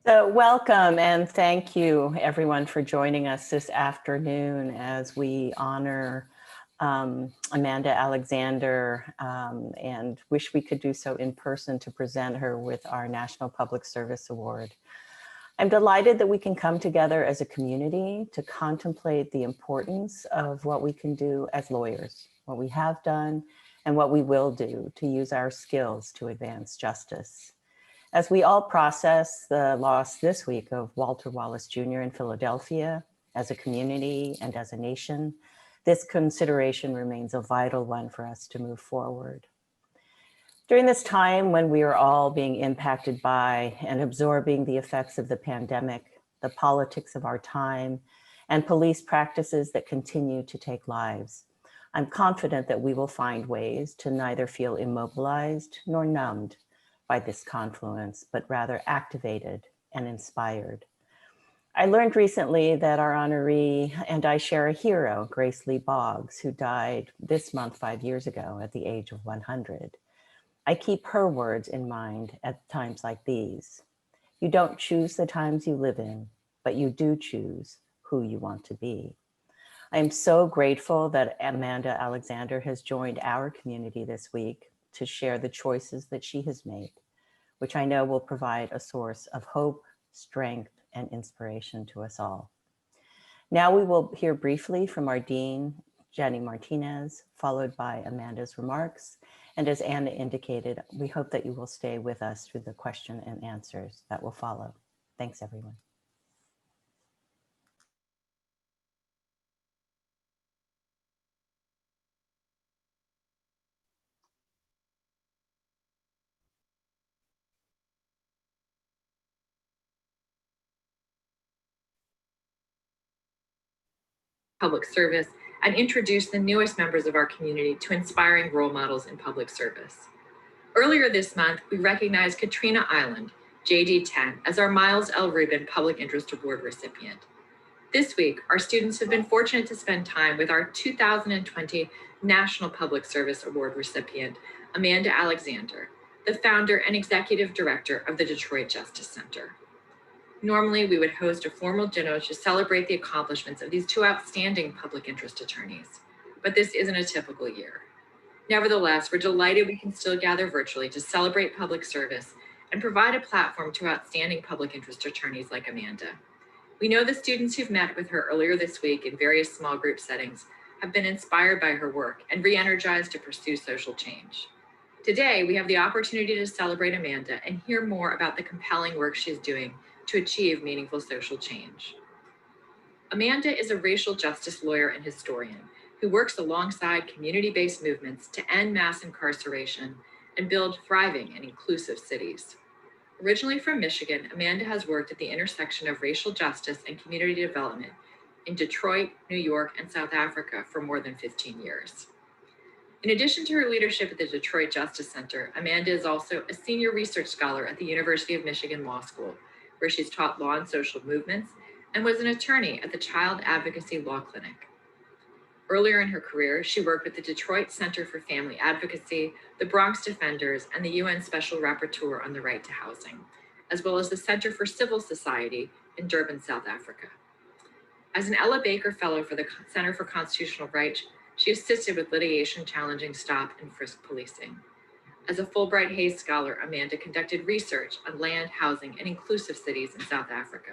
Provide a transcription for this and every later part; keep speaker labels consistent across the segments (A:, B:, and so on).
A: So welcome and thank you everyone for joining us this afternoon as we honor Amanda Alexander and wish we could do so in person to present her with our National Public Service Award. I'm delighted that we can come together as a community to contemplate the importance of what we can do as lawyers, what we have done and what we will do to use our skills to advance justice. As we all process the loss this week of Walter Wallace Jr. in Philadelphia, as a community and as a nation, this consideration remains a vital one for us to move forward. During this time when we are all being impacted by and absorbing the effects of the pandemic, the politics of our time, and police practices that continue to take lives, I'm confident that we will find ways to neither feel immobilized nor numbed by this confluence, but rather activated and inspired. I learned recently that our honoree and I share a hero, Grace Lee Boggs, who died this month 5 years ago at the age of 100. I keep her words in mind at times like these. You don't choose the times you live in, but you do choose who you want to be. I am so grateful that Amanda Alexander has joined our community this week to share the choices that she has made, which I know will provide a source of hope, strength, and inspiration to us all. Now we will hear briefly from our Dean, Jenny Martinez, followed by Amanda's remarks. And as Anna indicated, we hope that you will stay with us through the question and answers that will follow. Thanks, everyone.
B: Public service and introduce the newest members of our community to inspiring role models in public service. Earlier this month, we recognized Katrina Island, JD10, as our Miles L. Rubin Public Interest Award recipient. This week, our students have been fortunate to spend time with our 2020 National Public Service Award recipient, Amanda Alexander, the founder and executive director of the Detroit Justice Center. Normally, we would host a formal dinner to celebrate the accomplishments of these two outstanding public interest attorneys, but this isn't a typical year. Nevertheless, we're delighted we can still gather virtually to celebrate public service and provide a platform to outstanding public interest attorneys like Amanda. We know the students who've met with her earlier this week in various small group settings have been inspired by her work and re-energized to pursue social change. Today, we have the opportunity to celebrate Amanda and hear more about the compelling work she's doing to achieve meaningful social change. Amanda is a racial justice lawyer and historian who works alongside community-based movements to end mass incarceration and build thriving and inclusive cities. Originally from Michigan, Amanda has worked at the intersection of racial justice and community development in Detroit, New York, and South Africa for more than 15 years. In addition to her leadership at the Detroit Justice Center, Amanda is also a senior research scholar at the University of Michigan Law School, where she's taught law and social movements and was an attorney at the Child Advocacy Law Clinic. Earlier in her career, she worked with the Detroit Center for Family Advocacy, the Bronx Defenders, and the UN Special Rapporteur on the Right to Housing, as well as the Center for Civil Society in Durban, South Africa. As an Ella Baker Fellow for the Center for Constitutional Rights, she assisted with litigation challenging stop and frisk policing. As a Fulbright Hays Scholar, Amanda conducted research on land, housing, and inclusive cities in South Africa.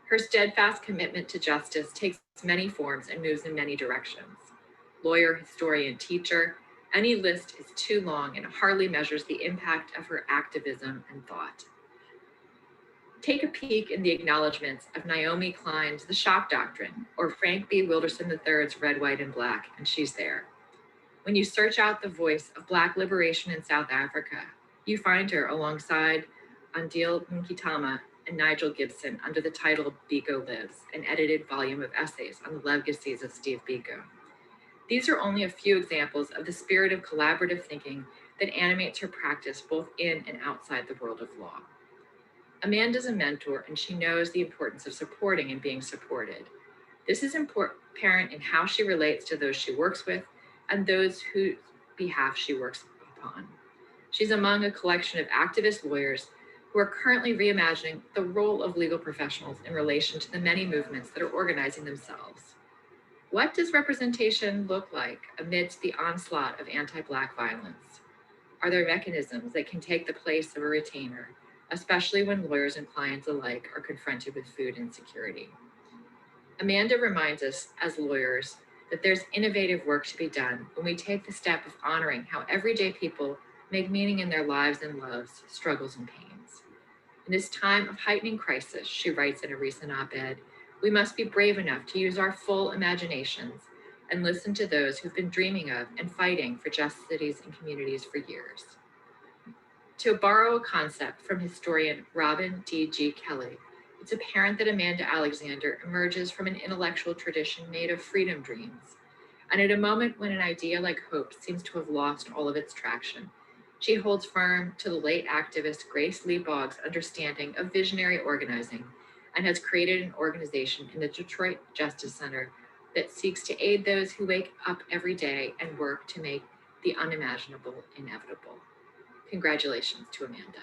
B: Her steadfast commitment to justice takes many forms and moves in many directions. Lawyer, historian, teacher, any list is too long and hardly measures the impact of her activism and thought. Take a peek in the acknowledgments of Naomi Klein's The Shock Doctrine or Frank B. Wilderson III's Red, White, and Black, and she's there. When you search out the voice of Black liberation in South Africa, you find her alongside Andile Mkitama and Nigel Gibson under the title Biko Lives, an edited volume of essays on the legacies of Steve Biko. These are only a few examples of the spirit of collaborative thinking that animates her practice both in and outside the world of law. Amanda's a mentor, and she knows the importance of supporting and being supported. This is apparent in how she relates to those she works with and those whose behalf she works upon. She's among a collection of activist lawyers who are currently reimagining the role of legal professionals in relation to the many movements that are organizing themselves. What does representation look like amidst the onslaught of anti-Black violence? Are there mechanisms that can take the place of a retainer, especially when lawyers and clients alike are confronted with food insecurity? Amanda reminds us as lawyers that there's innovative work to be done when we take the step of honoring how everyday people make meaning in their lives and loves, struggles, and pains. In this time of heightening crisis, she writes in a recent op-ed, we must be brave enough to use our full imaginations and listen to those who've been dreaming of and fighting for just cities and communities for years. To borrow a concept from historian Robin D.G. Kelly, it's apparent that Amanda Alexander emerges from an intellectual tradition made of freedom dreams. And at a moment when an idea like hope seems to have lost all of its traction, she holds firm to the late activist Grace Lee Boggs' understanding of visionary organizing and has created an organization in the Detroit Justice Center that seeks to aid those who wake up every day and work to make the unimaginable inevitable. Congratulations to Amanda.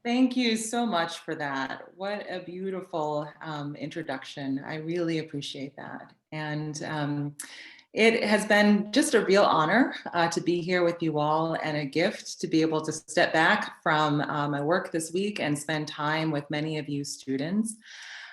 C: Thank you so much for that. What a beautiful introduction. I really appreciate that. And it has been just a real honor to be here with you all, and a gift to be able to step back from my work this week and spend time with many of you students.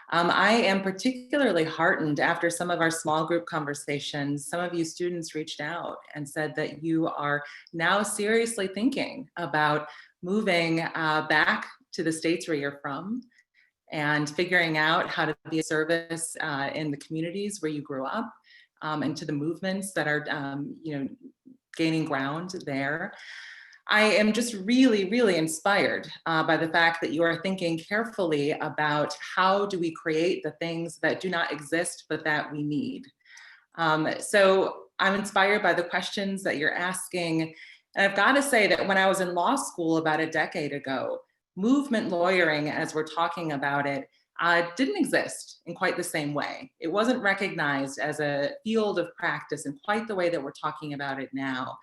C: I am particularly heartened after some of our small group conversations. Some of you students reached out and said that you are now seriously thinking about moving back to the states where you're from and figuring out how to be a service in the communities where you grew up, and to the movements that are gaining ground there. I am just really, really inspired by the fact that you are thinking carefully about how do we create the things that do not exist but that we need. So I'm inspired by the questions that you're asking. And I've got to say that when I was in law school about a decade ago, movement lawyering, as we're talking about it, didn't exist in quite the same way. It wasn't recognized as a field of practice in quite the way that we're talking about it now.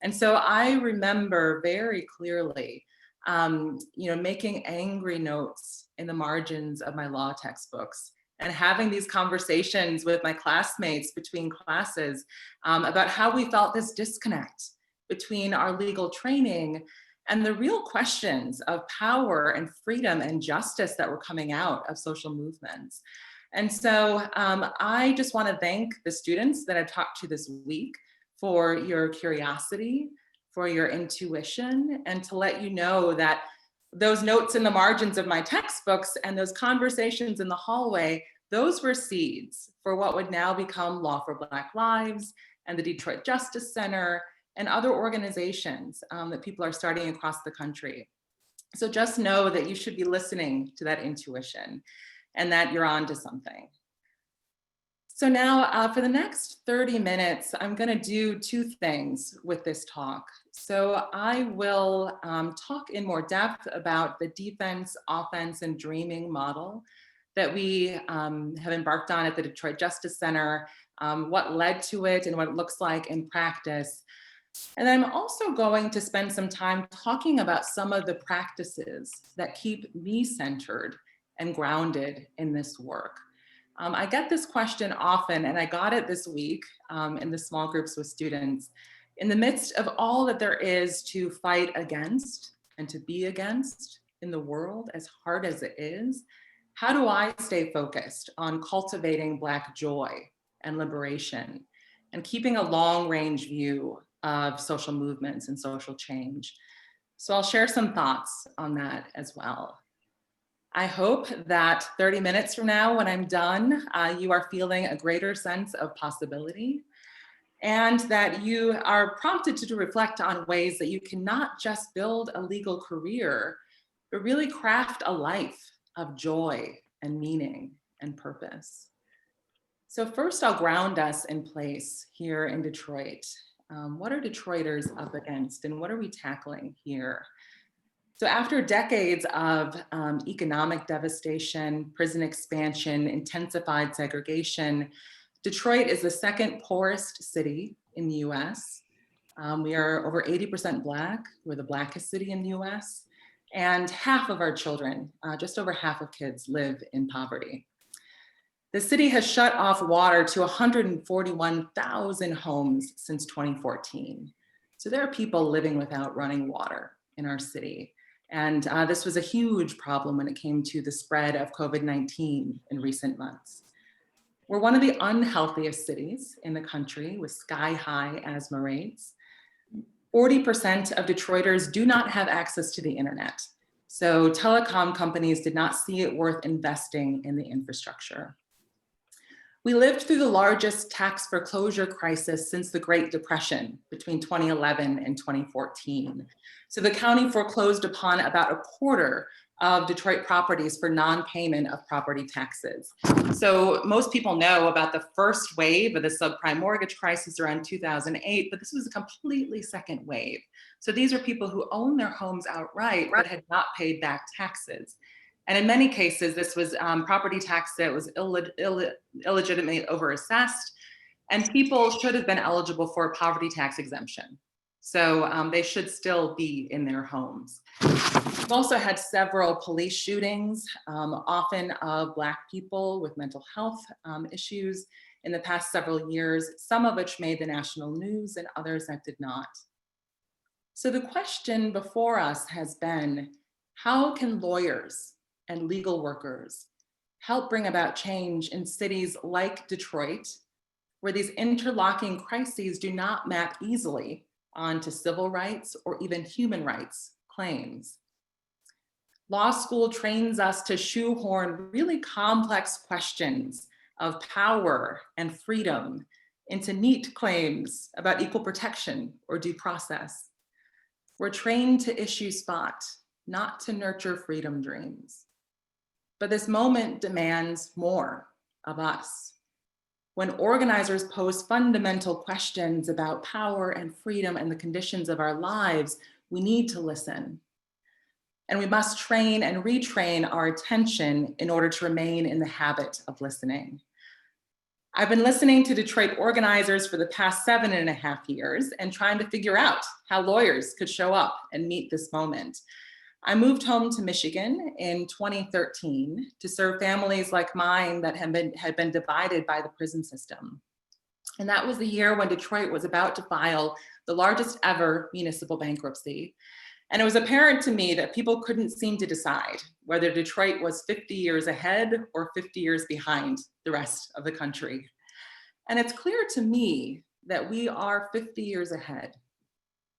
C: And so I remember very clearly, making angry notes in the margins of my law textbooks and having these conversations with my classmates between classes about how we felt this disconnect between our legal training and the real questions of power and freedom and justice that were coming out of social movements. And so I just want to thank the students that I've talked to this week for your curiosity, for your intuition, and to let you know that those notes in the margins of my textbooks and those conversations in the hallway, those were seeds for what would now become Law for Black Lives and the Detroit Justice Center and other organizations that people are starting across the country. So just know that you should be listening to that intuition and that you're on to something. So now for the next 30 minutes, I'm going to do two things with this talk. So I will talk in more depth about the defense, offense, and dreaming model that we have embarked on at the Detroit Justice Center, what led to it and what it looks like in practice. And I'm also going to spend some time talking about some of the practices that keep me centered and grounded in this work. I get this question often, and I got it this week in the small groups with students. In the midst of all that there is to fight against and to be against in the world, as hard as it is, how do I stay focused on cultivating Black joy and liberation and keeping a long-range view of social movements and social change? So I'll share some thoughts on that as well. I hope that 30 minutes from now, when I'm done, you are feeling a greater sense of possibility, and that you are prompted to reflect on ways that you can not just build a legal career, but really craft a life of joy and meaning and purpose. So first, I'll ground us in place here in Detroit. What are Detroiters up against, and what are we tackling here? So after decades of economic devastation, prison expansion, intensified segregation, Detroit is the second poorest city in the US. We are over 80% Black. We're the Blackest city in the US. And half of our children, just over half of kids, live in poverty. The city has shut off water to 141,000 homes since 2014. So there are people living without running water in our city. And this was a huge problem when it came to the spread of COVID-19 in recent months. We're one of the unhealthiest cities in the country with sky-high asthma rates. 40% of Detroiters do not have access to the internet. So telecom companies did not see it worth investing in the infrastructure. We lived through the largest tax foreclosure crisis since the Great Depression between 2011 and 2014. So the county foreclosed upon about a quarter of Detroit properties for non-payment of property taxes. So most people know about the first wave of the subprime mortgage crisis around 2008, but this was a completely second wave. So these are people who own their homes outright but had not paid back taxes. And in many cases, this was property tax that was illegitimately overassessed, and people should have been eligible for a poverty tax exemption. So they should still be in their homes. We've also had several police shootings, often of Black people with mental health issues in the past several years, some of which made the national news and others that did not. So the question before us has been, how can lawyers and legal workers help bring about change in cities like Detroit, where these interlocking crises do not map easily onto civil rights or even human rights claims? Law school trains us to shoehorn really complex questions of power and freedom into neat claims about equal protection or due process. We're trained to issue spot, not to nurture freedom dreams. But this moment demands more of us. When organizers pose fundamental questions about power and freedom and the conditions of our lives, we need to listen. And we must train and retrain our attention in order to remain in the habit of listening. I've been listening to Detroit organizers for the past 7.5 years and trying to figure out how lawyers could show up and meet this moment. I moved home to Michigan in 2013 to serve families like mine that had been divided by the prison system. And that was the year when Detroit was about to file the largest ever municipal bankruptcy. And it was apparent to me that people couldn't seem to decide whether Detroit was 50 years ahead or 50 years behind the rest of the country. And it's clear to me that we are 50 years ahead.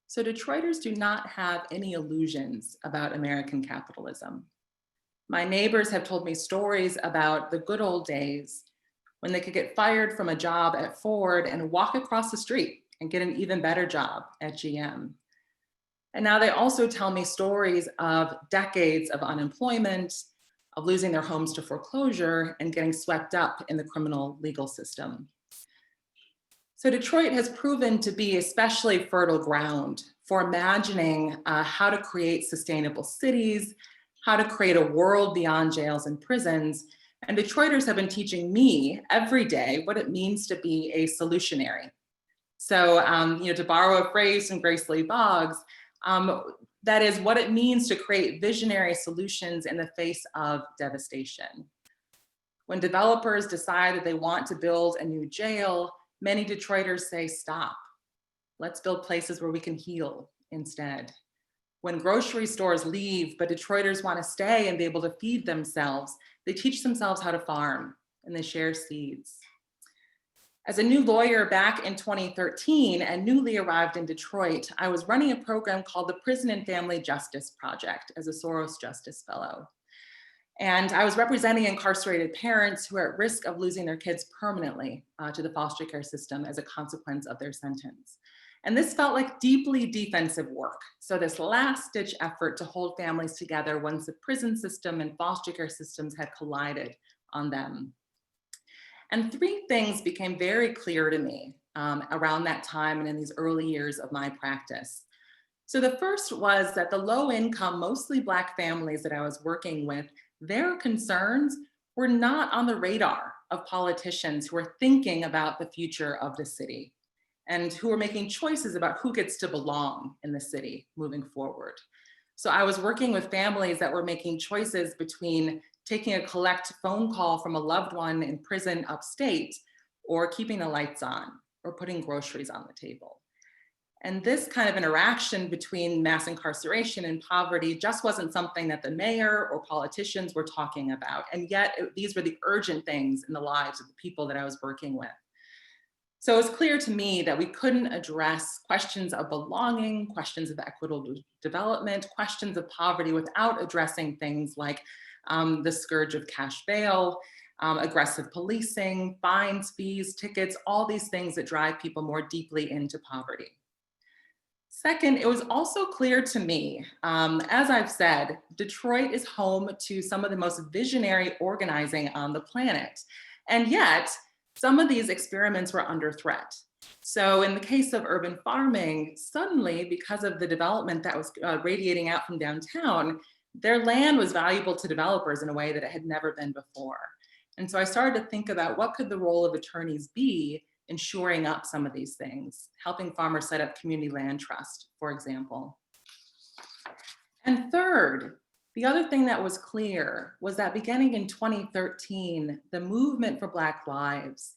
C: So Detroiters do not have any illusions about American capitalism. My neighbors have told me stories about the good old days when they could get fired from a job at Ford and walk across the street and get an even better job at GM. And now they also tell me stories of decades of unemployment, of losing their homes to foreclosure and getting swept up in the criminal legal system. So Detroit has proven to be especially fertile ground for imagining how to create sustainable cities, how to create a world beyond jails and prisons. And Detroiters have been teaching me every day what it means to be a solutionary. So, to borrow a phrase from Grace Lee Boggs, that is what it means to create visionary solutions in the face of devastation. When developers decide that they want to build a new jail, many Detroiters say, stop. Let's build places where we can heal instead. When grocery stores leave, but Detroiters want to stay and be able to feed themselves, they teach themselves how to farm and they share seeds. As a new lawyer back in 2013 and newly arrived in Detroit, I was running a program called the Prison and Family Justice Project as a Soros Justice Fellow. And I was representing incarcerated parents who are at risk of losing their kids permanently to the foster care system as a consequence of their sentence. And this felt like deeply defensive work. So this last-ditch effort to hold families together once the prison system and foster care systems had collided on them. And 3 things became very clear to me around that time and in these early years of my practice. So the first was that the low-income, mostly Black families that I was working with, their concerns were not on the radar of politicians who are thinking about the future of the city and who are making choices about who gets to belong in the city moving forward. So I was working with families that were making choices between taking a collect phone call from a loved one in prison upstate, or keeping the lights on, or putting groceries on the table. And this kind of interaction between mass incarceration and poverty just wasn't something that the mayor or politicians were talking about. And yet these were the urgent things in the lives of the people that I was working with. So it was clear to me that we couldn't address questions of belonging, questions of equitable development, questions of poverty without addressing things like the scourge of cash bail, aggressive policing, fines, fees, tickets, all these things that drive people more deeply into poverty. Second, it was also clear to me, as I've said, Detroit is home to some of the most visionary organizing on the planet. And yet, some of these experiments were under threat. So in the case of urban farming, suddenly, because of the development that was radiating out from downtown, their land was valuable to developers in a way that it had never been before. And so I started to think about what could the role of attorneys be in shoring up some of these things, helping farmers set up community land trust, for example. And third, the other thing that was clear was that beginning in 2013, the movement for Black Lives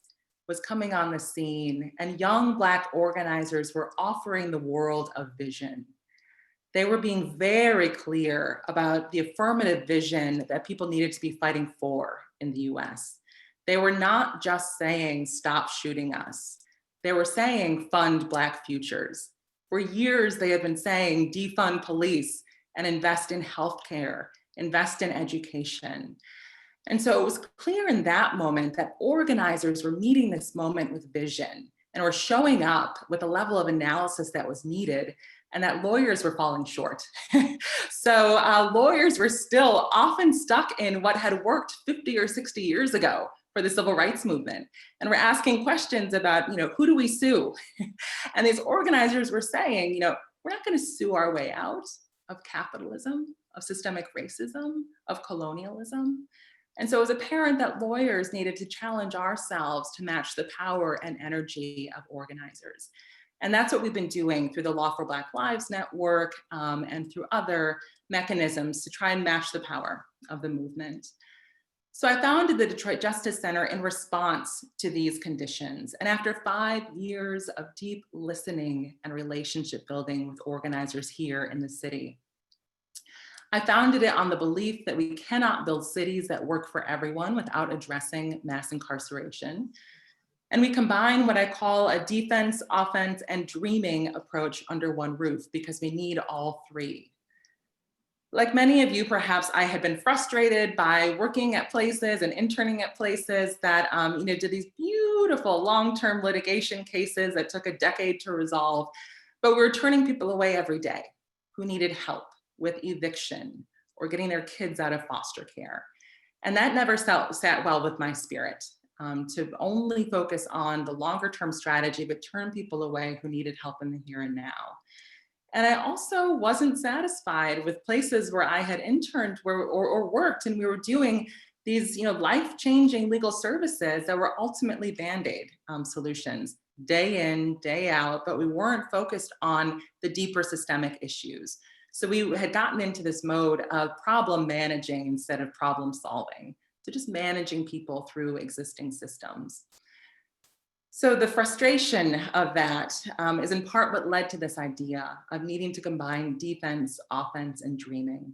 C: was coming on the scene, and young Black organizers were offering the world a vision. They were being very clear about the affirmative vision that people needed to be fighting for in the US. They were not just saying, stop shooting us. They were saying, fund Black futures. For years, they have been saying, defund police and invest in healthcare, invest in education. And so it was clear in that moment that organizers were meeting this moment with vision and were showing up with a level of analysis that was needed, and that lawyers were falling short. So lawyers were still often stuck in what had worked 50 or 60 years ago for the civil rights movement. And we're asking questions about, who do we sue? And these organizers were saying, we're not going to sue our way out of capitalism, of systemic racism, of colonialism. And so it was apparent that lawyers needed to challenge ourselves to match the power and energy of organizers. And that's what we've been doing through the Law for Black Lives Network and through other mechanisms to try and match the power of the movement. So I founded the Detroit Justice Center in response to these conditions. And after 5 years of deep listening and relationship building with organizers here in the city, I founded it on the belief that we cannot build cities that work for everyone without addressing mass incarceration. And we combine what I call a defense, offense, and dreaming approach under one roof, because we need all three. Like many of you, perhaps I had been frustrated by working at places and interning at places that did these beautiful long-term litigation cases that took a decade to resolve, but we were turning people away every day who needed help with eviction or getting their kids out of foster care. And that never sat well with my spirit, to only focus on the longer term strategy, but turn people away who needed help in the here and now. And I also wasn't satisfied with places where I had interned or worked, and we were doing these life-changing legal services that were ultimately Band-Aid solutions, day in, day out, but we weren't focused on the deeper systemic issues. So we had gotten into this mode of problem managing instead of problem solving. So just managing people through existing systems. So the frustration of that is in part what led to this idea of needing to combine defense, offense, and dreaming.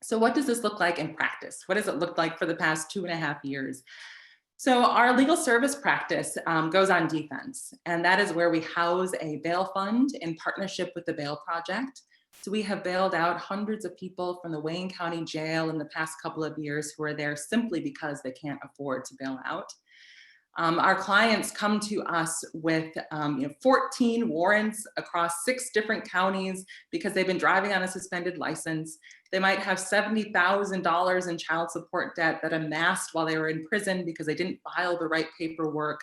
C: So what does this look like in practice? What does it look like for the past 2.5 years? So our legal service practice goes on defense, and that is where we house a bail fund in partnership with the Bail Project. So we have bailed out hundreds of people from the Wayne County Jail in the past couple of years who are there simply because they can't afford to bail out. Our clients come to us with 14 warrants across 6 different counties because they've been driving on a suspended license. They might have $70,000 in child support debt that amassed while they were in prison because they didn't file the right paperwork.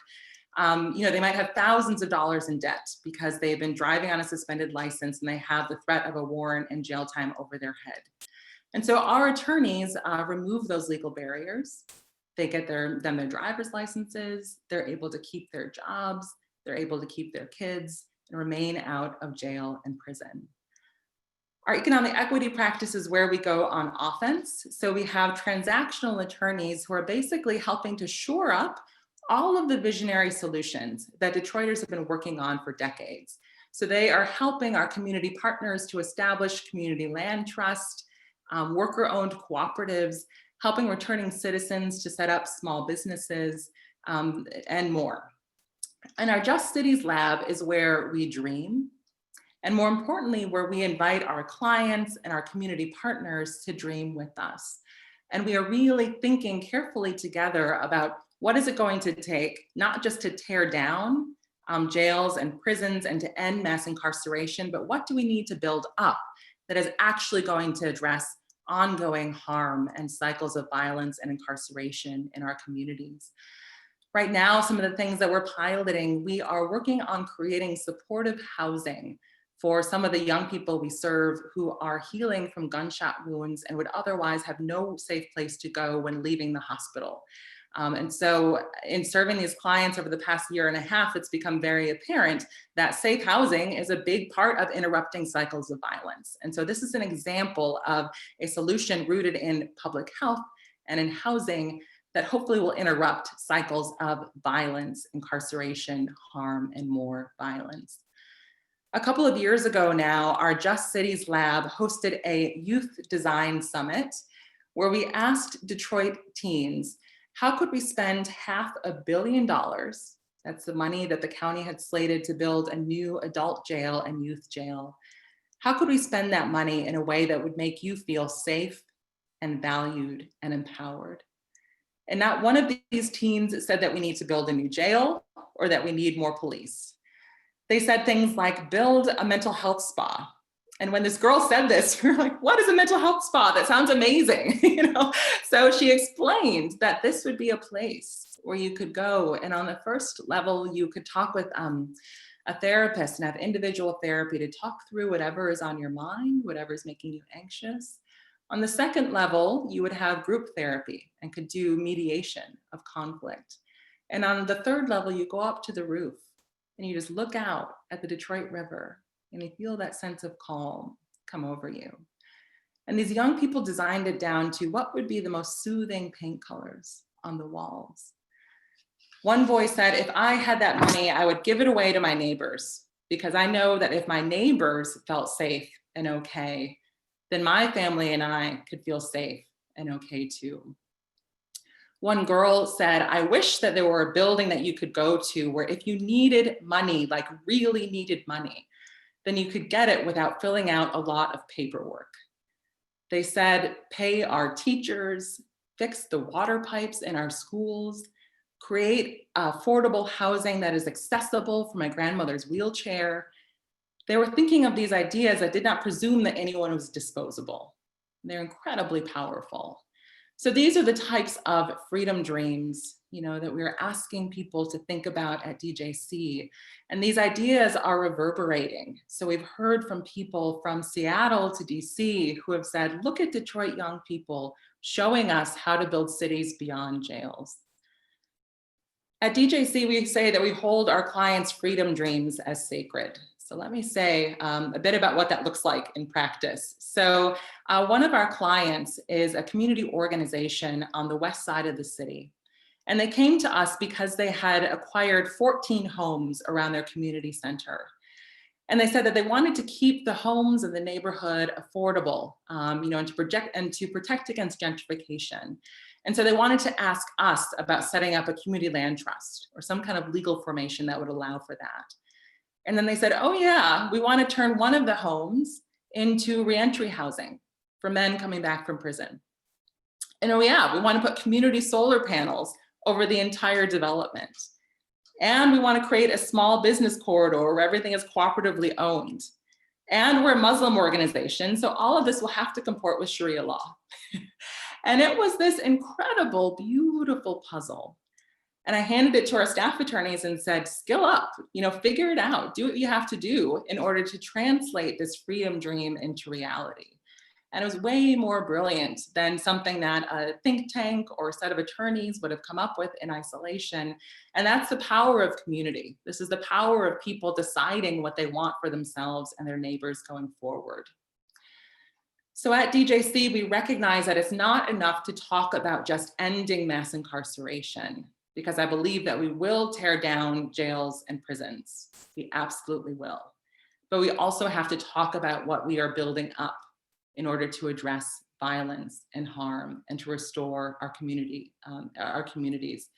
C: They might have thousands of dollars in debt because they've been driving on a suspended license and they have the threat of a warrant and jail time over their head. And so our attorneys remove those legal barriers. They get their driver's licenses, they're able to keep their jobs, they're able to keep their kids and remain out of jail and prison. Our economic equity practice is where we go on offense. So we have transactional attorneys who are basically helping to shore up all of the visionary solutions that Detroiters have been working on for decades. So they are helping our community partners to establish community land trust, worker-owned cooperatives, helping returning citizens to set up small businesses, and more. And our Just Cities Lab is where we dream, and more importantly, where we invite our clients and our community partners to dream with us. And we are really thinking carefully together about what is it going to take, not just to tear down jails and prisons and to end mass incarceration, but what do we need to build up that is actually going to address ongoing harm and cycles of violence and incarceration in our communities. Right now, some of the things that we're piloting, we are working on creating supportive housing for some of the young people we serve who are healing from gunshot wounds and would otherwise have no safe place to go when leaving the hospital. And so in serving these clients over the past year and a half, it's become very apparent that safe housing is a big part of interrupting cycles of violence. And so this is an example of a solution rooted in public health and in housing that hopefully will interrupt cycles of violence, incarceration, harm, and more violence. A couple of years ago now, our Just Cities Lab hosted a youth design summit where we asked Detroit teens, how could we spend $500 million, that's the money that the county had slated to build a new adult jail and youth jail, how could we spend that money in a way that would make you feel safe and valued and empowered? And not one of these teens said that we need to build a new jail or that we need more police. They said things like build a mental health spa. And when this girl said this, we were like, what is a mental health spa? That sounds amazing, you know? So she explained that this would be a place where you could go. And on the first level, you could talk with a therapist and have individual therapy to talk through whatever is on your mind, whatever is making you anxious. On the second level, you would have group therapy and could do mediation of conflict. And on the third level, you go up to the roof and you just look out at the Detroit River and you feel that sense of calm come over you. And these young people designed it down to what would be the most soothing paint colors on the walls. One boy said, if I had that money, I would give it away to my neighbors because I know that if my neighbors felt safe and okay, then my family and I could feel safe and okay too. One girl said, I wish that there were a building that you could go to where if you needed money, like really needed money, then you could get it without filling out a lot of paperwork. They said, pay our teachers, fix the water pipes in our schools, create affordable housing that is accessible for my grandmother's wheelchair. They were thinking of these ideas that did not presume that anyone was disposable. They're incredibly powerful. So these are the types of freedom dreams, you know, that we're asking people to think about at DJC. And these ideas are reverberating. So we've heard from people from Seattle to DC who have said, look at Detroit young people showing us how to build cities beyond jails. At DJC, we say that we hold our clients' freedom dreams as sacred. So let me say a bit about what that looks like in practice. So one of our clients is a community organization on the west side of the city. And they came to us because they had acquired 14 homes around their community center. And they said that they wanted to keep the homes in the neighborhood affordable, you know, and to protect against gentrification. And so they wanted to ask us about setting up a community land trust or some kind of legal formation that would allow for that. And then they said, oh yeah, we want to turn one of the homes into reentry housing for men coming back from prison. And oh yeah, we want to put community solar panels over the entire development. And we want to create a small business corridor where everything is cooperatively owned. And we're a Muslim organization, so all of this will have to comport with Sharia law. And it was this incredible, beautiful puzzle. And I handed it to our staff attorneys and said, skill up, you know, figure it out, do what you have to do in order to translate this freedom dream into reality. And it was way more brilliant than something that a think tank or a set of attorneys would have come up with in isolation. And that's the power of community. This is the power of people deciding what they want for themselves and their neighbors going forward. So at DJC, we recognize that it's not enough to talk about just ending mass incarceration, because I believe that we will tear down jails and prisons. We absolutely will. But we also have to talk about what we are building up in order to address violence and harm and to restore our communities.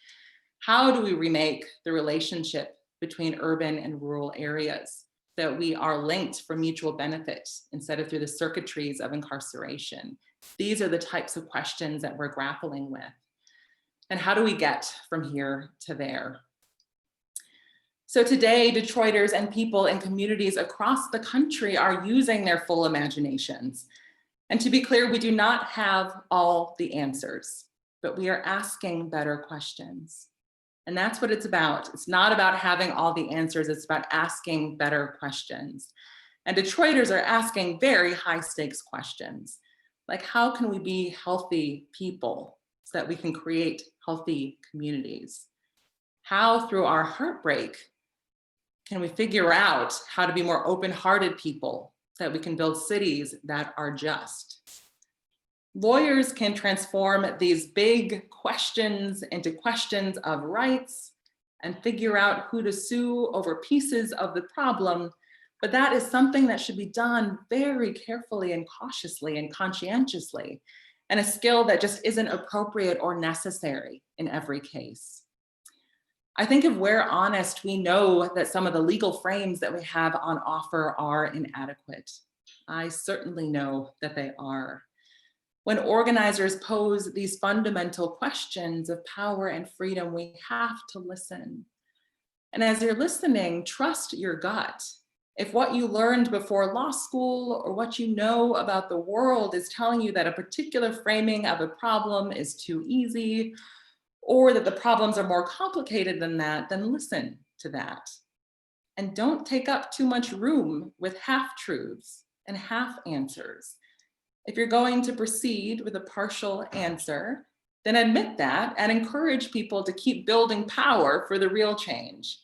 C: How do we remake the relationship between urban and rural areas, that we are linked for mutual benefit instead of through the circuitries of incarceration? These are the types of questions that we're grappling with. And how do we get from here to there? So today, Detroiters and people in communities across the country are using their full imaginations. And to be clear, we do not have all the answers, but we are asking better questions. And that's what it's about. It's not about having all the answers, it's about asking better questions. And Detroiters are asking very high stakes questions, like how can we be healthy people so that we can create healthy communities? How, through our heartbreak, can we figure out how to be more open-hearted people so that we can build cities that are just? Lawyers can transform these big questions into questions of rights and figure out who to sue over pieces of the problem, but that is something that should be done very carefully and cautiously and conscientiously, and a skill that just isn't appropriate or necessary in every case. I think if we're honest, we know that some of the legal frames that we have on offer are inadequate. I certainly know that they are. When organizers pose these fundamental questions of power and freedom, we have to listen. And as you're listening, trust your gut. If what you learned before law school or what you know about the world is telling you that a particular framing of a problem is too easy, or that the problems are more complicated than that, then listen to that. And don't take up too much room with half-truths and half answers. If you're going to proceed with a partial answer, then admit that and encourage people to keep building power for the real change.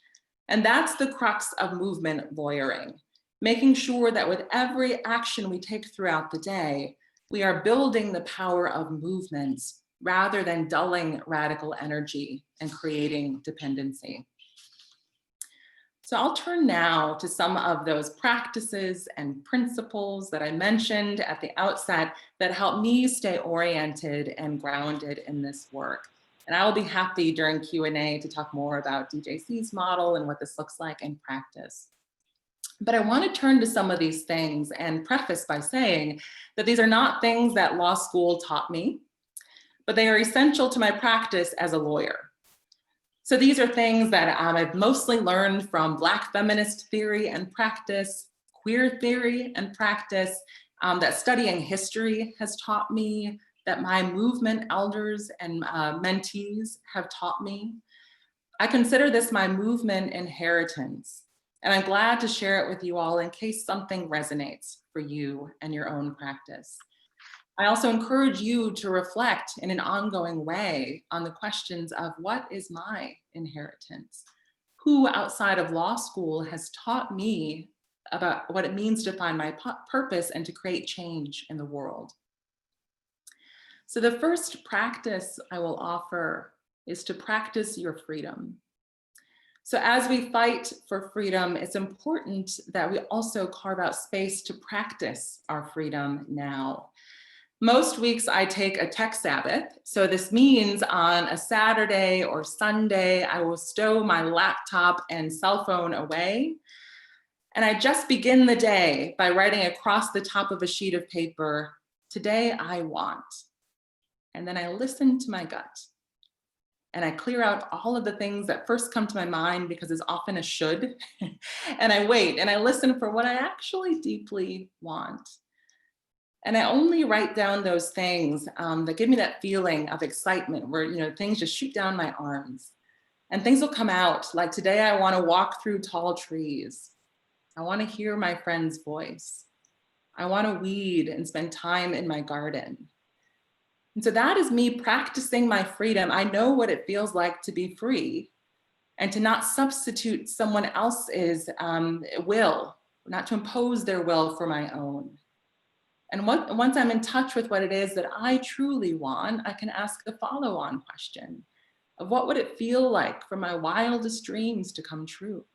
C: And that's the crux of movement lawyering, making sure that with every action we take throughout the day, we are building the power of movements rather than dulling radical energy and creating dependency. So I'll turn now to some of those practices and principles that I mentioned at the outset that help me stay oriented and grounded in this work. And I will be happy during Q&A to talk more about DJC's model and what this looks like in practice. But I want to turn to some of these things and preface by saying that these are not things that law school taught me, but they are essential to my practice as a lawyer. So these are things that I've mostly learned from Black feminist theory and practice, queer theory and practice, that studying history has taught me, that my movement elders and mentees have taught me. I consider this my movement inheritance, and I'm glad to share it with you all in case something resonates for you and your own practice. I also encourage you to reflect in an ongoing way on the questions of what is my inheritance? Who outside of law school has taught me about what it means to find my purpose and to create change in the world? So the first practice I will offer is to practice your freedom. So as we fight for freedom, it's important that we also carve out space to practice our freedom now. Most weeks I take a tech Sabbath. So this means on a Saturday or Sunday, I will stow my laptop and cell phone away. And I just begin the day by writing across the top of a sheet of paper, "Today I want." And then I listen to my gut. And I clear out all of the things that first come to my mind because it's often a should. And I wait and I listen for what I actually deeply want. And I only write down those things that give me that feeling of excitement where things just shoot down my arms. And things will come out, like today I want to walk through tall trees. I want to hear my friend's voice. I want to weed and spend time in my garden. And so that is me practicing my freedom. I know what it feels like to be free and to not substitute someone else's will, not to impose their will for my own. And once I'm in touch with what it is that I truly want, I can ask the follow-on question of what would it feel like for my wildest dreams to come true?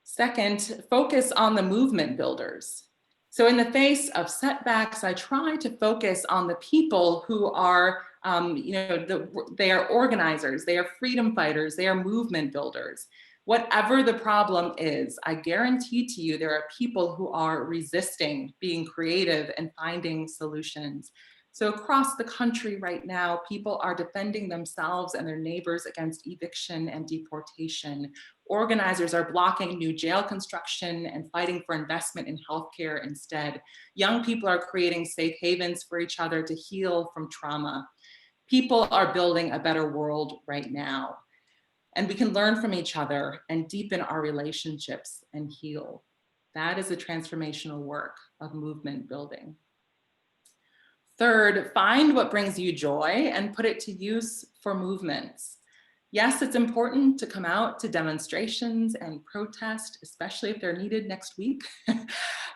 C: Second, focus on the movement builders. So in the face of setbacks, I try to focus on the people who are, they are organizers, they are freedom fighters, they are movement builders. Whatever the problem is, I guarantee to you there are people who are resisting being creative and finding solutions. So across the country right now, people are defending themselves and their neighbors against eviction and deportation. Organizers are blocking new jail construction and fighting for investment in healthcare instead. Young people are creating safe havens for each other to heal from trauma. People are building a better world right now. And we can learn from each other and deepen our relationships and heal. That is the transformational work of movement building. Third, find what brings you joy and put it to use for movements. Yes, it's important to come out to demonstrations and protest, especially if they're needed next week.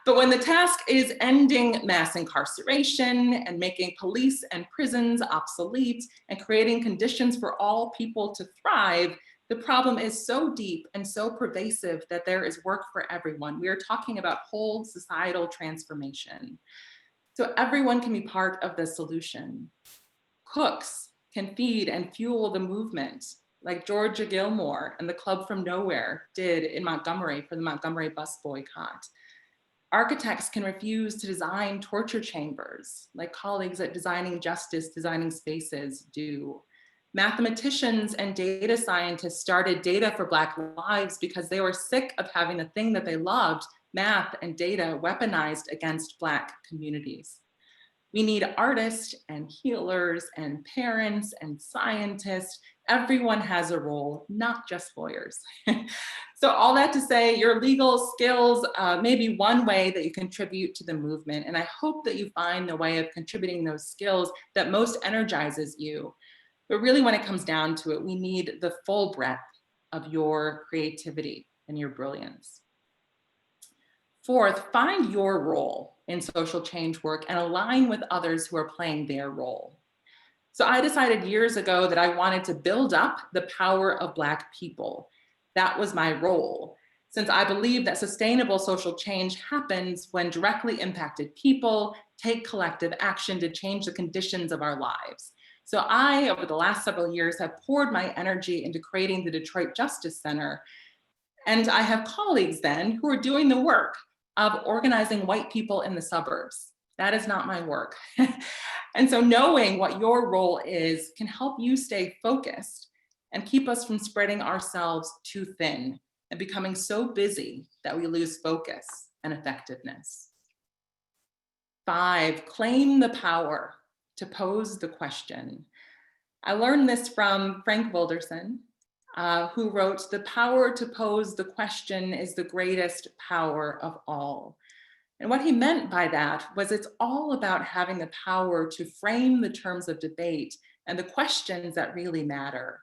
C: But when the task is ending mass incarceration and making police and prisons obsolete and creating conditions for all people to thrive, the problem is so deep and so pervasive that there is work for everyone. We are talking about whole societal transformation. So everyone can be part of the solution. Cooks can feed and fuel the movement, like Georgia Gilmore and the Club from Nowhere did in Montgomery for the Montgomery bus boycott. Architects can refuse to design torture chambers, like colleagues at Designing Justice, Designing Spaces do. Mathematicians and data scientists started Data for Black Lives because they were sick of having the thing that they loved, math and data, weaponized against Black communities. We need artists and healers and parents and scientists. Everyone has a role, not just lawyers. So all that to say, your legal skills may be one way that you contribute to the movement. And I hope that you find the way of contributing those skills that most energizes you. But really when it comes down to it, we need the full breadth of your creativity and your brilliance. Fourth, find your role in social change work and align with others who are playing their role. So I decided years ago that I wanted to build up the power of Black people. That was my role, since I believe that sustainable social change happens when directly impacted people take collective action to change the conditions of our lives. So I, over the last several years, have poured my energy into creating the Detroit Justice Center. And I have colleagues then who are doing the work of organizing white people in the suburbs. That is not my work. And so knowing what your role is can help you stay focused and keep us from spreading ourselves too thin and becoming so busy that we lose focus and effectiveness. 5, claim the power to pose the question. I learned this from Frank Wilderson, who wrote, "The power to pose the question is the greatest power of all." And what he meant by that was it's all about having the power to frame the terms of debate and the questions that really matter.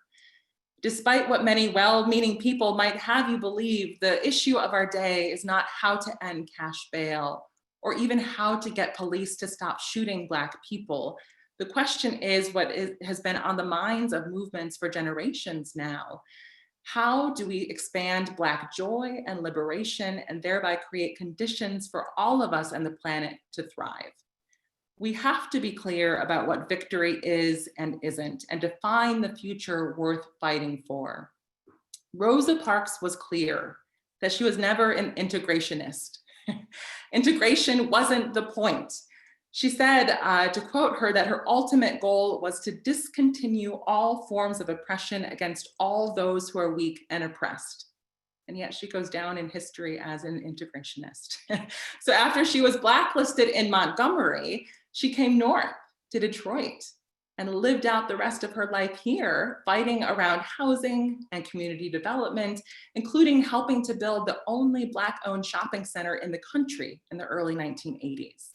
C: Despite what many well-meaning people might have you believe, the issue of our day is not how to end cash bail or even how to get police to stop shooting Black people. The question is what has been on the minds of movements for generations now. How do we expand Black joy and liberation and thereby create conditions for all of us and the planet to thrive? We have to be clear about what victory is and isn't and define the future worth fighting for. Rosa Parks was clear that she was never an integrationist. Integration wasn't the point. She said, to quote her, that her ultimate goal was to discontinue all forms of oppression against all those who are weak and oppressed. And yet she goes down in history as an integrationist. So after she was blacklisted in Montgomery, she came north to Detroit and lived out the rest of her life here, fighting around housing and community development, including helping to build the only Black-owned shopping center in the country in the early 1980s.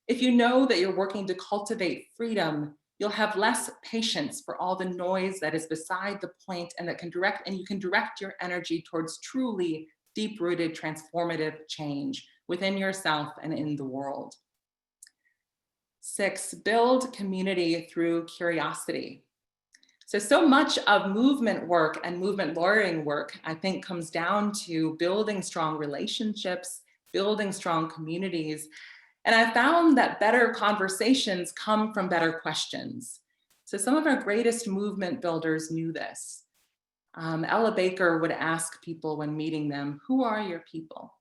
C: If you know that you're working to cultivate freedom, you'll have less patience for all the noise that is beside the point and you can direct your energy towards truly deep-rooted transformative change within yourself and in the world. 6, build community through curiosity. So much of movement work and movement lawyering work, I think, comes down to building strong relationships, building strong communities. And I found that better conversations come from better questions. So some of our greatest movement builders knew this. Ella Baker would ask people when meeting them, who are your people?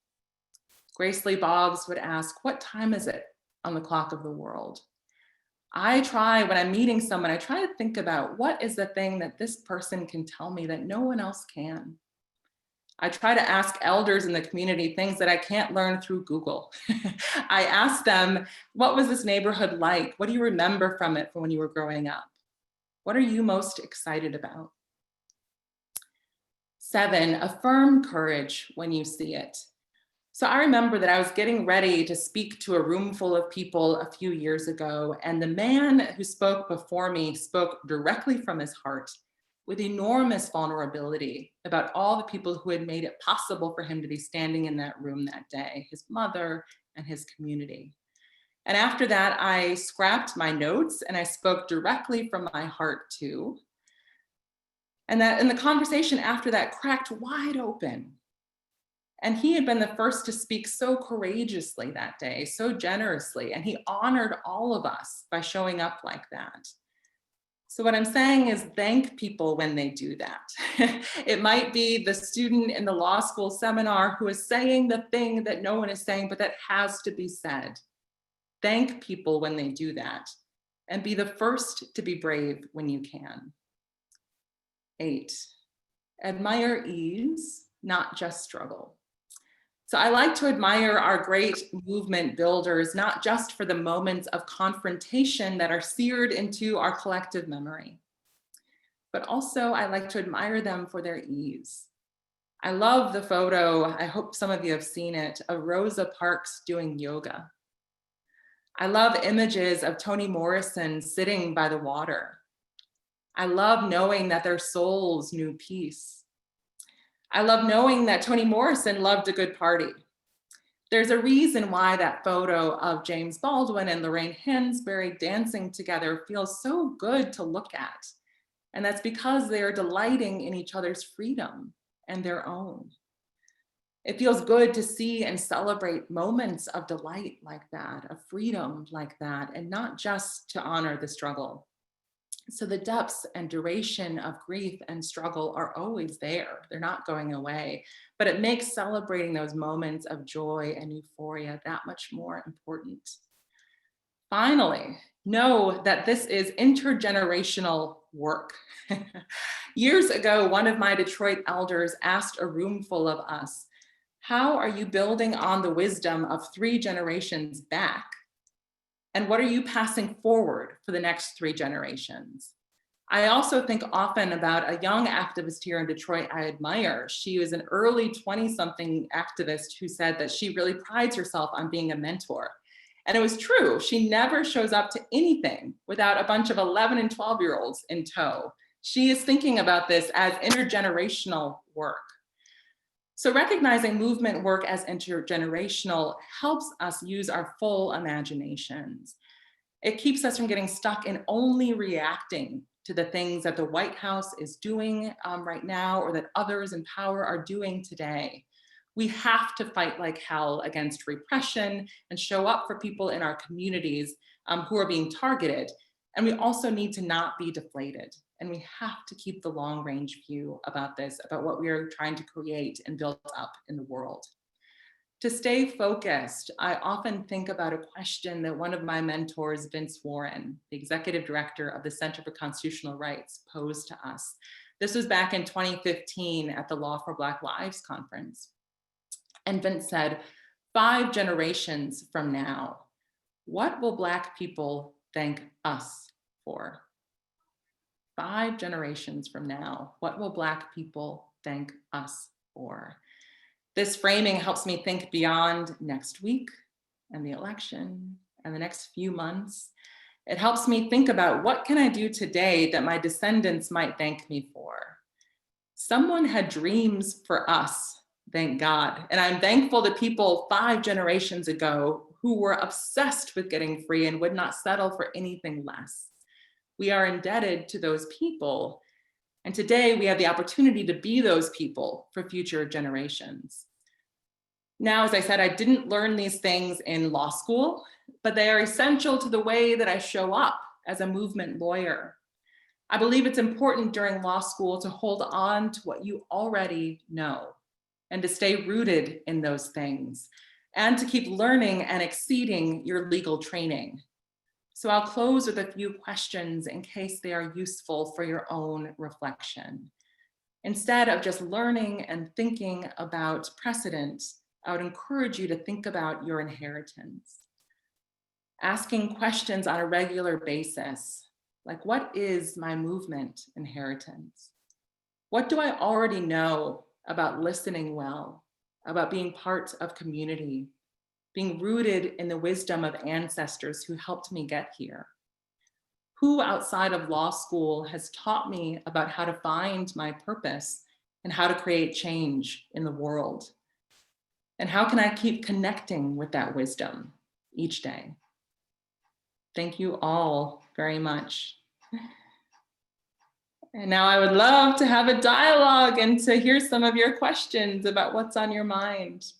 C: Grace Lee Boggs would ask, what time is it on the clock of the world? When I'm meeting someone, I try to think about what is the thing that this person can tell me that no one else can. I try to ask elders in the community things that I can't learn through Google. I ask them, what was this neighborhood like? What do you remember from it from when you were growing up? What are you most excited about? 7, affirm courage when you see it. So I remember that I was getting ready to speak to a room full of people a few years ago, and the man who spoke before me spoke directly from his heart with enormous vulnerability about all the people who had made it possible for him to be standing in that room that day, his mother and his community. And after that, I scrapped my notes and I spoke directly from my heart too. And the conversation after that cracked wide open. And he had been the first to speak so courageously that day, so generously, and he honored all of us by showing up like that. So what I'm saying is thank people when they do that. It might be the student in the law school seminar who is saying the thing that no one is saying, but that has to be said. Thank people when they do that, and be the first to be brave when you can. 8, admire ease, not just struggle. So I like to admire our great movement builders, not just for the moments of confrontation that are seared into our collective memory, but also I like to admire them for their ease. I love the photo, I hope some of you have seen it, of Rosa Parks doing yoga. I love images of Toni Morrison sitting by the water. I love knowing that their souls knew peace. I love knowing that Toni Morrison loved a good party. There's a reason why that photo of James Baldwin and Lorraine Hansberry dancing together feels so good to look at. And that's because they are delighting in each other's freedom and their own. It feels good to see and celebrate moments of delight like that, of freedom like that, and not just to honor the struggle. So the depths and duration of grief and struggle are always there. They're not going away, but it makes celebrating those moments of joy and euphoria that much more important. Finally, know that this is intergenerational work. Years ago, one of my Detroit elders asked a room full of us, how are you building on the wisdom of 3 generations back? And what are you passing forward for the next 3 generations? I also think often about a young activist here in Detroit I admire. She was an early 20-something activist who said that she really prides herself on being a mentor. And it was true. She never shows up to anything without a bunch of 11 and 12-year-olds in tow. She is thinking about this as intergenerational work. So recognizing movement work as intergenerational helps us use our full imaginations. It keeps us from getting stuck in only reacting to the things that the White House is doing right now, or that others in power are doing today. We have to fight like hell against repression and show up for people in our communities who are being targeted. And we also need to not be deflated. And we have to keep the long range view about this, about what we are trying to create and build up in the world. To stay focused, I often think about a question that one of my mentors, Vince Warren, the executive director of the Center for Constitutional Rights, posed to us. This was back in 2015 at the Law for Black Lives conference. And Vince said, 5 generations from now, what will Black people thank us for? 5 generations from now, what will Black people thank us for? This framing helps me think beyond next week and the election and the next few months. It helps me think about what can I do today that my descendants might thank me for? Someone had dreams for us, thank God. And I'm thankful to people 5 generations ago who were obsessed with getting free and would not settle for anything less. We are indebted to those people. And today we have the opportunity to be those people for future generations. Now, as I said, I didn't learn these things in law school, but they are essential to the way that I show up as a movement lawyer. I believe it's important during law school to hold on to what you already know and to stay rooted in those things and to keep learning and exceeding your legal training. So I'll close with a few questions in case they are useful for your own reflection. Instead of just learning and thinking about precedent, I would encourage you to think about your inheritance. Asking questions on a regular basis, like what is my movement inheritance? What do I already know about listening well, about being part of community, being rooted in the wisdom of ancestors who helped me get here? Who outside of law school has taught me about how to find my purpose and how to create change in the world? And how can I keep connecting with that wisdom each day? Thank you all very much. And now I would love to have a dialogue and to hear some of your questions about what's on your mind.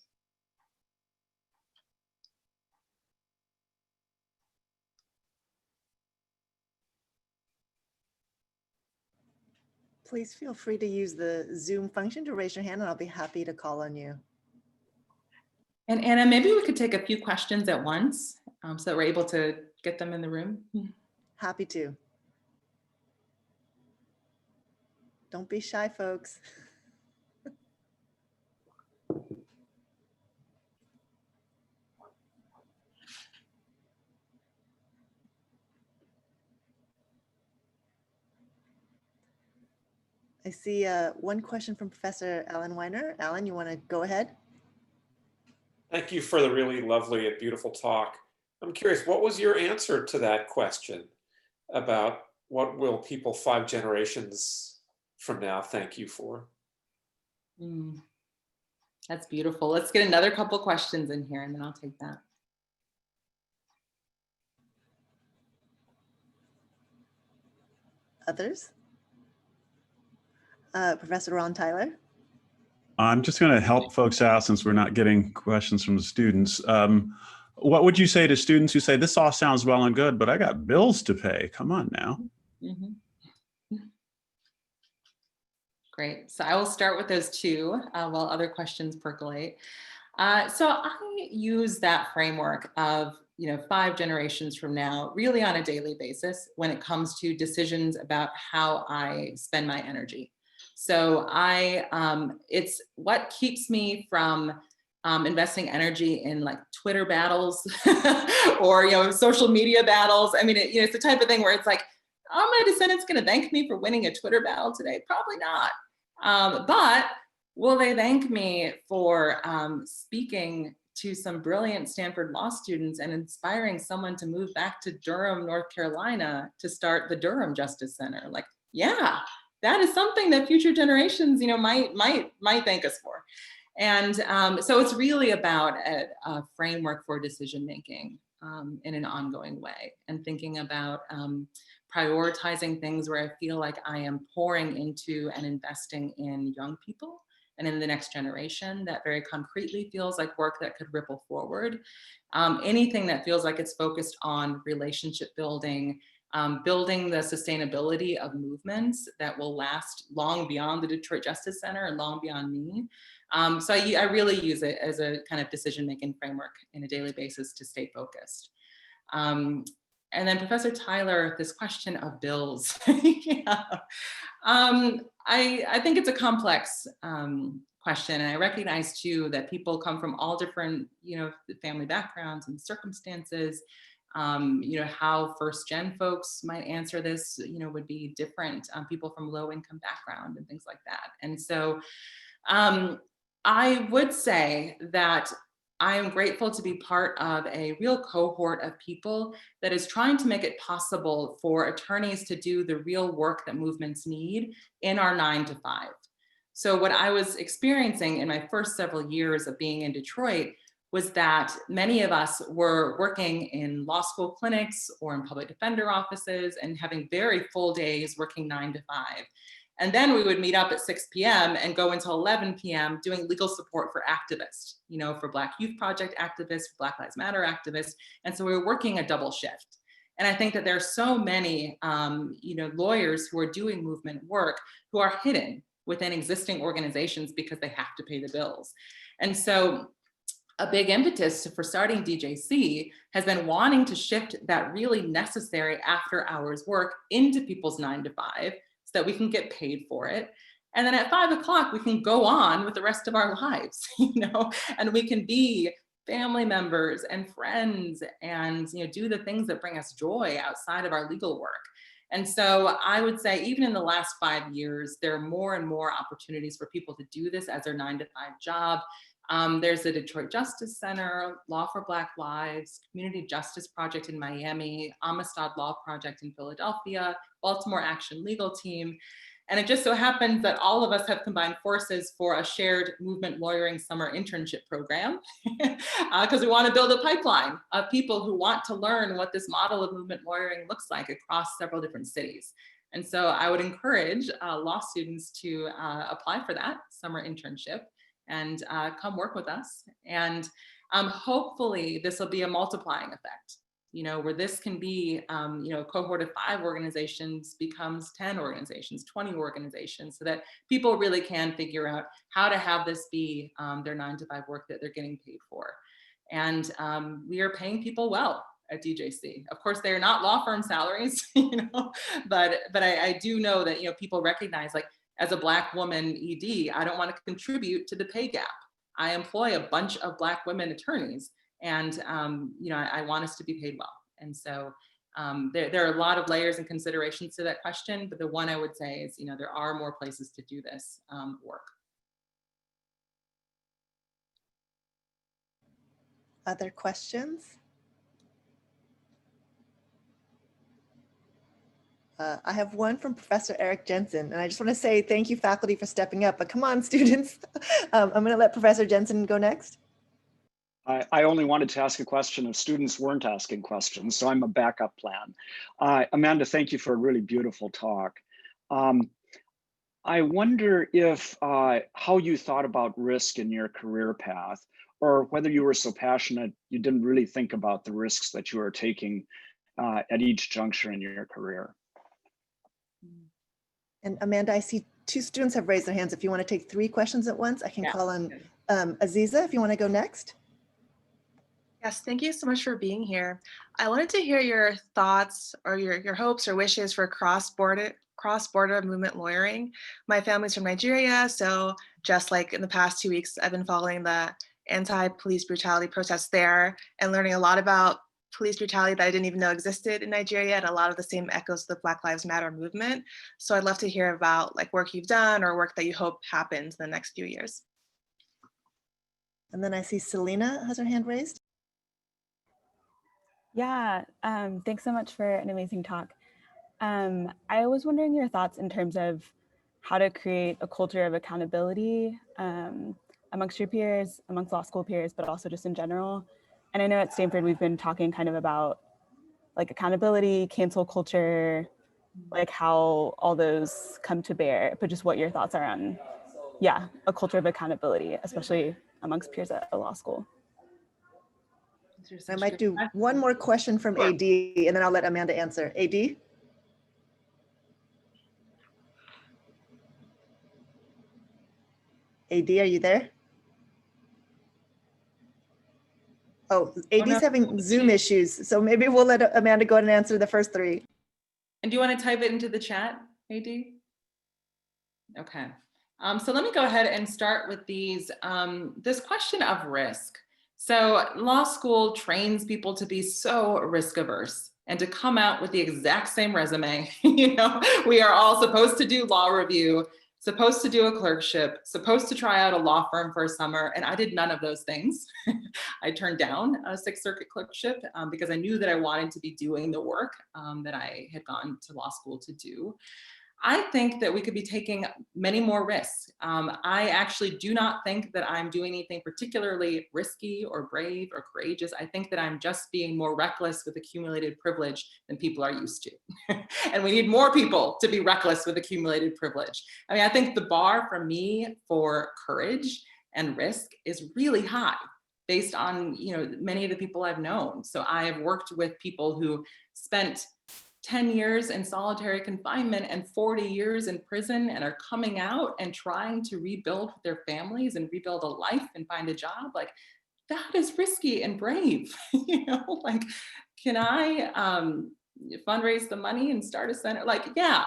D: Please feel free to use the Zoom function to raise your hand and I'll be happy to call on you.
C: And Anna, maybe we could take a few questions at once so that we're able to get them in the room.
D: Happy to. Don't be shy, folks. I see one question from Professor Alan Weiner. Alan, you want to go ahead?
E: Thank you for the really lovely and beautiful talk. I'm curious, what was your answer to that question about what will people 5 generations from now thank you for?
C: That's beautiful. Let's get another couple questions in here and then I'll take that.
D: Others? Professor Ron Tyler?
F: I'm just going to help folks out since we're not getting questions from the students. What would you say to students who say, this all sounds well and good, but I got bills to pay? Come on now.
C: Great. So I will start with those two while other questions percolate. So I use that framework of 5 generations from now, really on a daily basis when it comes to decisions about how I spend my energy. So it's what keeps me from investing energy in like Twitter battles or social media battles. I mean, it's the type of thing where it's like, are my descendants going to thank me for winning a Twitter battle today? Probably not. But will they thank me for speaking to some brilliant Stanford law students and inspiring someone to move back to Durham, North Carolina to start the Durham Justice Center? Like, yeah, that is something that future generations, might thank us for. And so it's really about a framework for decision making in an ongoing way, and thinking about prioritizing things where I feel like I am pouring into and investing in young people and in the next generation that very concretely feels like work that could ripple forward. Anything that feels like it's focused on relationship building, building the sustainability of movements that will last long beyond the Detroit Justice Center and long beyond me. So I really use it as a kind of decision-making framework in a daily basis to stay focused. And then Professor Tyler, this question of bills. Yeah. I think it's a complex question, and I recognize too that people come from all different family backgrounds and circumstances. How first gen folks might answer this, would be different. People from low income background and things like that. And so I would say that I am grateful to be part of a real cohort of people that is trying to make it possible for attorneys to do the real work that movements need in our 9 to 5. So what I was experiencing in my first several years of being in Detroit was that many of us were working in law school clinics or in public defender offices and having very full days working 9 to 5. And then we would meet up at 6 p.m. and go until 11 p.m. doing legal support for activists, for Black Youth Project activists, Black Lives Matter activists. And so we were working a double shift. And I think that there are so many, lawyers who are doing movement work who are hidden within existing organizations because they have to pay the bills. And so a big impetus for starting DJC has been wanting to shift that really necessary after hours work into people's 9 to 5 so that we can get paid for it. And then at 5 o'clock, we can go on with the rest of our lives, and we can be family members and friends and, do the things that bring us joy outside of our legal work. And so I would say even in the last 5 years, there are more and more opportunities for people to do this as their 9 to 5 job. There's the Detroit Justice Center, Law for Black Lives, Community Justice Project in Miami, Amistad Law Project in Philadelphia, Baltimore Action Legal Team. And it just so happens that all of us have combined forces for a shared movement lawyering summer internship program because we want to build a pipeline of people who want to learn what this model of movement lawyering looks like across several different cities. And so I would encourage law students to apply for that summer internship and come work with us. And hopefully this will be a multiplying effect, where this can be, a cohort of 5 organizations becomes 10 organizations, 20 organizations, so that people really can figure out how to have this be their 9 to 5 work that they're getting paid for. And we are paying people well at DJC. Of course, they are not law firm salaries, but I do know that, people recognize, like, as a Black woman ED, I don't want to contribute to the pay gap. I employ a bunch of Black women attorneys, and I want us to be paid well. And so there are a lot of layers and considerations to that question, but the one I would say is, there are more places to do this work.
D: Other questions? I have one from Professor Eric Jensen, and I just want to say thank you, faculty, for stepping up. But come on, students. I'm going to let Professor Jensen go next.
G: I only wanted to ask a question if students weren't asking questions, so I'm a backup plan. Amanda, thank you for a really beautiful talk. I wonder if how you thought about risk in your career path, or whether you were so passionate you didn't really think about the risks that you were taking at each juncture in your career.
D: And Amanda, I see 2 students have raised their hands. If you want to take 3 questions at once, I can call on Aziza if you want to go next.
H: Yes, thank you so much for being here. I wanted to hear your thoughts or your hopes or wishes for cross-border movement lawyering. My family's from Nigeria, so just like in the past 2 weeks, I've been following the anti-police brutality protests there and learning a lot about police brutality that I didn't even know existed in Nigeria, and a lot of the same echoes of the Black Lives Matter movement. So I'd love to hear about work you've done or work that you hope happens in the next few years.
D: And then I see Selena has her hand raised.
I: Yeah, thanks so much for an amazing talk. I was wondering your thoughts in terms of how to create a culture of accountability amongst your peers, amongst law school peers, but also just in general. And I know at Stanford, we've been talking kind of about accountability, cancel culture, how all those come to bear, but just what your thoughts are on, a culture of accountability, especially amongst peers at a law school.
D: I might do one more question from AD, and then I'll let Amanda answer. AD? AD, are you there? Oh, AD's having Zoom issues, so maybe we'll let Amanda go ahead and answer the first 3.
C: And do you want to type it into the chat, AD? Okay. So let me go ahead and start with these. This question of risk. So law school trains people to be so risk averse and to come out with the exact same resume. You know, we are all supposed to do law review, supposed to do a clerkship, supposed to try out a law firm for a summer. And I did none of those things. I turned down a Sixth Circuit clerkship because I knew that I wanted to be doing the work that I had gone to law school to do. I think that we could be taking many more risks. I actually do not think that I'm doing anything particularly risky or brave or courageous. I think that I'm just being more reckless with accumulated privilege than people are used to. And we need more people to be reckless with accumulated privilege. I mean, I think the bar for me for courage and risk is really high based on, you know, many of the people I've known. So I have worked with people who spent 10 years in solitary confinement and 40 years in prison and are coming out and trying to rebuild with their families and rebuild a life and find a job. Like, that is risky and brave. You know, like, can I fundraise the money and start a center? Like, yeah,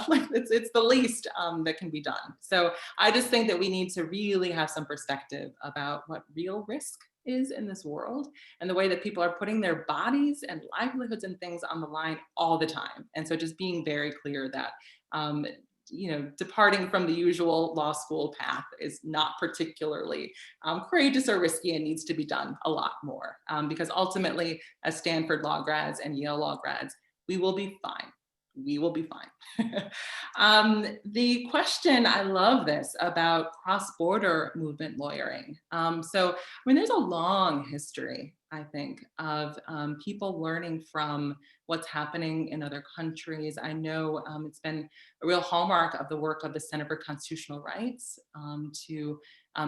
C: like it's the least that can be done. So I just think that we need to really have some perspective about what real risk is in this world and the way that people are putting their bodies and livelihoods and things on the line all the time. And so just being very clear that, you know, departing from the usual law school path is not particularly courageous or risky and needs to be done a lot more because ultimately as Stanford law grads and Yale law grads, we will be fine. We will be fine. The question, I love this, about cross-border movement lawyering. So, I mean, there's a long history, I think, of people learning from what's happening in other countries. I know it's been a real hallmark of the work of the Center for Constitutional Rights to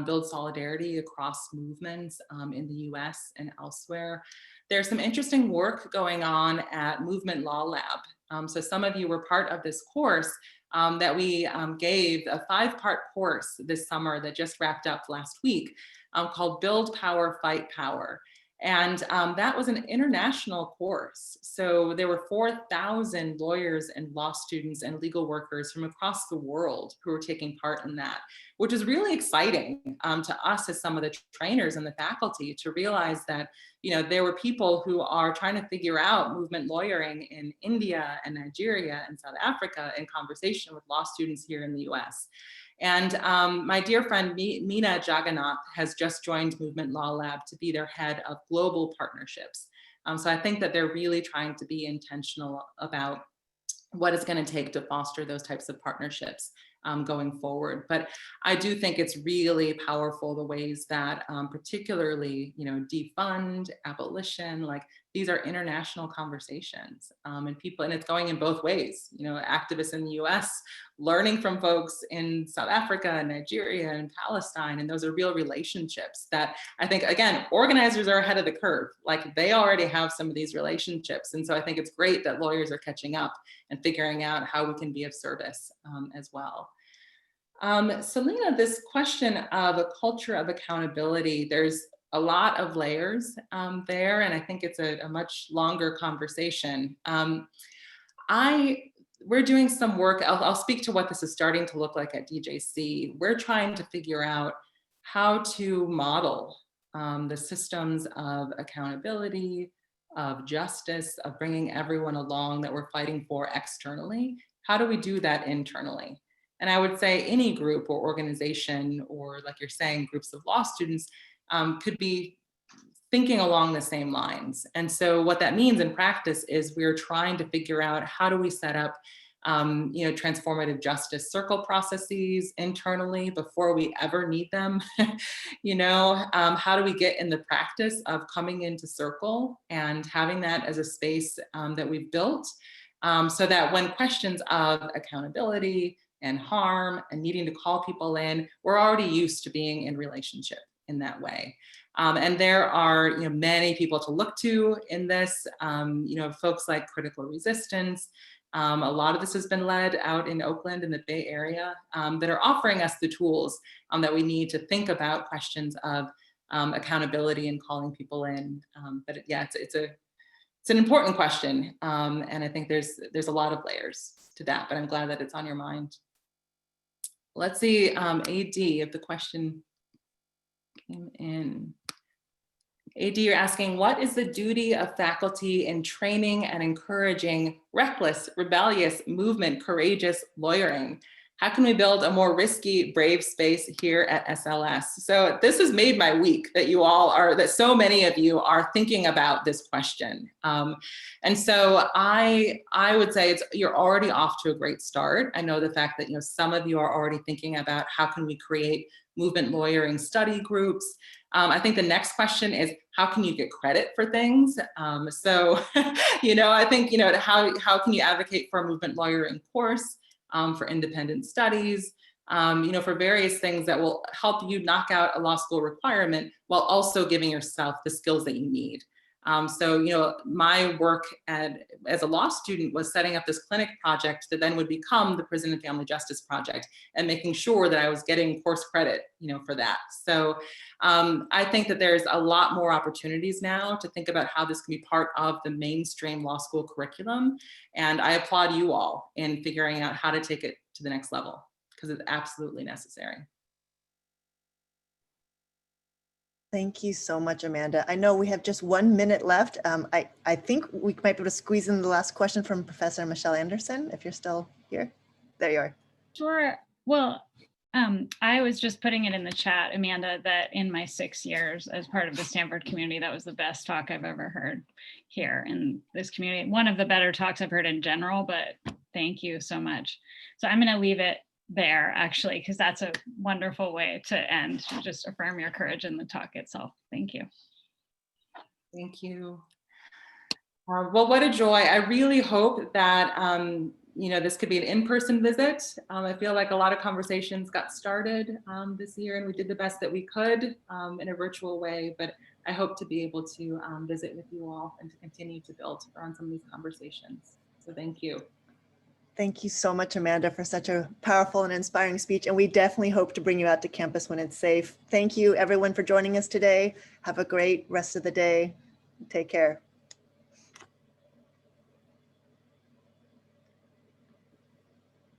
C: build solidarity across movements in the US and elsewhere. There's some interesting work going on at Movement Law Lab. So some of you were part of this course that we gave, a 5-part course this summer that just wrapped up last week called Build Power, Fight Power. And that was an international course. So there were 4,000 lawyers and law students and legal workers from across the world who were taking part in that, which is really exciting to us as some of the trainers and the faculty to realize that, you know, there were people who are trying to figure out movement lawyering in India and Nigeria and South Africa in conversation with law students here in the US. And my dear friend Meena Jagannath has just joined Movement Law Lab to be their head of global partnerships. So I think that they're really trying to be intentional about what it's going to take to foster those types of partnerships going forward. But I do think it's really powerful the ways that particularly, you know, defund, abolition, like these are international conversations and people, and it's going in both ways, you know, activists in the US learning from folks in South Africa and Nigeria and Palestine. And those are real relationships that I think, again, organizers are ahead of the curve. Like they already have some of these relationships. And so I think it's great that lawyers are catching up and figuring out how we can be of service as well. Selena, this question of a culture of accountability, there's a lot of layers there, and I think it's a much longer conversation. We're doing some work, I'll speak to what this is starting to look like at DJC. We're trying to figure out how to model the systems of accountability, of justice, of bringing everyone along that we're fighting for externally. How do we do that internally? And I would say any group or organization, or like you're saying, groups of law students could be thinking along the same lines. And so what that means in practice is we're trying to figure out how do we set up you know, transformative justice circle processes internally before we ever need them. You know, how do we get in the practice of coming into circle and having that as a space that we've built so that when questions of accountability and harm and needing to call people in, we're already used to being in relationship in that way. And there are, you know, many people to look to in this, you know, folks like Critical Resistance. A lot of this has been led out in Oakland in the Bay Area that are offering us the tools that we need to think about questions of accountability and calling people in. But yeah, it's an important question. And I think there's a lot of layers to that, but I'm glad that it's on your mind. Let's see, AD, if the question came in. AD, you're asking, what is the duty of faculty in training and encouraging reckless, rebellious, movement, courageous lawyering? How can we build a more risky, brave space here at SLS? So this has made my week that that so many of you are thinking about this question. And so I would say you're already off to a great start. I know the fact that some of you are already thinking about how can we create movement lawyering study groups. I think the next question is, how can you get credit for things? So, I think, how can you advocate for a movement lawyering course, for independent studies, for various things that will help you knock out a law school requirement while also giving yourself the skills that you need. So, my work as a law student was setting up this clinic project that then would become the Prison and Family Justice Project, and making sure that I was getting course credit, for that. So I think that there's a lot more opportunities now to think about how this can be part of the mainstream law school curriculum. And I applaud you all in figuring out how to take it to the next level, because it's absolutely necessary.
D: Thank you so much, Amanda. I know we have just 1 minute left. I think we might be able to squeeze in the last question from Professor Michelle Anderson, if you're still here. There you are.
J: Sure. Well, I was just putting it in the chat, Amanda, that in my 6 years as part of the Stanford community, that was the best talk I've ever heard here in this community. One of the better talks I've heard in general, but thank you so much. So I'm going to leave it there, actually, because that's a wonderful way to end, to just affirm your courage in the talk itself. Thank you.
C: Thank you. Well, what a joy. I really hope that this could be an in-person visit. I feel like a lot of conversations got started this year, and we did the best that we could in a virtual way, but I hope to be able to visit with you all and to continue to build on some of these conversations. So thank you.
D: Thank you so much, Amanda, for such a powerful and inspiring speech. And we definitely hope to bring you out to campus when it's safe. Thank you, everyone, for joining us today. Have a great rest of the day. Take care.